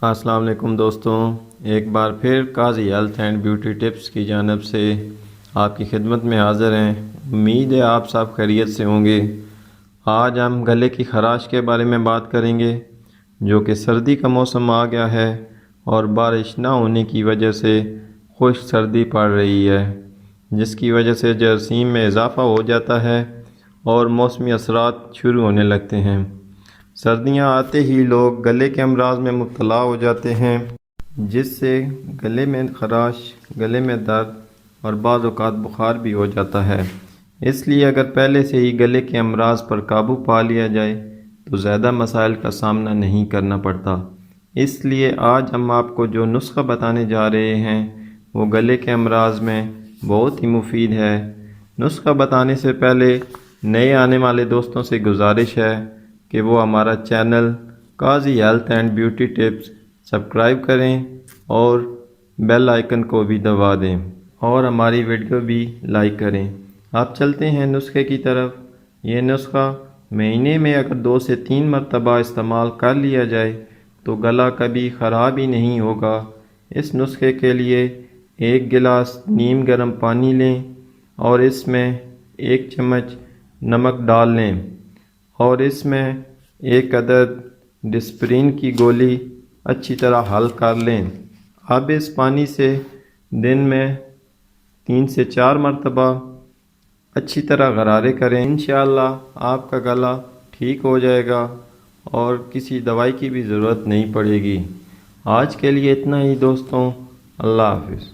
السلام علیکم دوستوں، ایک بار پھر قاضی ہیلتھ اینڈ بیوٹی ٹپس کی جانب سے آپ کی خدمت میں حاضر ہیں۔ امید ہے آپ سب خیریت سے ہوں گے۔ آج ہم گلے کی خراش کے بارے میں بات کریں گے، جو کہ سردی کا موسم آ گیا ہے اور بارش نہ ہونے کی وجہ سے خشک سردی پڑ رہی ہے، جس کی وجہ سے جراثیم میں اضافہ ہو جاتا ہے اور موسمی اثرات شروع ہونے لگتے ہیں۔ سردیاں آتے ہی لوگ گلے کے امراض میں مبتلا ہو جاتے ہیں، جس سے گلے میں خراش، گلے میں درد اور بعض اوقات بخار بھی ہو جاتا ہے۔ اس لیے اگر پہلے سے ہی گلے کے امراض پر قابو پا لیا جائے تو زیادہ مسائل کا سامنا نہیں کرنا پڑتا۔ اس لیے آج ہم آپ کو جو نسخہ بتانے جا رہے ہیں وہ گلے کے امراض میں بہت ہی مفید ہے۔ نسخہ بتانے سے پہلے نئے آنے والے دوستوں سے گزارش ہے کہ وہ ہمارا channel Qazi health and beauty tips subscribe کریں اور بیل آئیکن کو بھی دبا دیں اور ہماری ویڈیو بھی لائک کریں۔ آپ چلتے ہیں نسخے کی طرف۔ یہ نسخہ مہینے میں اگر 2 سے 3 مرتبہ استعمال کر لیا جائے تو گلا کبھی خراب ہی نہیں ہوگا۔ اس نسخے کے لیے 1 گلاس نیم گرم پانی لیں اور اس میں 1 چمچ نمک ڈال لیں اور اس میں 1 عدد ڈسپرین کی گولی اچھی طرح حل کر لیں۔ اب اس پانی سے دن میں 3 سے 4 مرتبہ اچھی طرح غرارے کریں۔ انشاءاللہ آپ کا گلا ٹھیک ہو جائے گا اور کسی دوائی کی بھی ضرورت نہیں پڑے گی۔ آج کے لیے اتنا ہی دوستوں، اللہ حافظ۔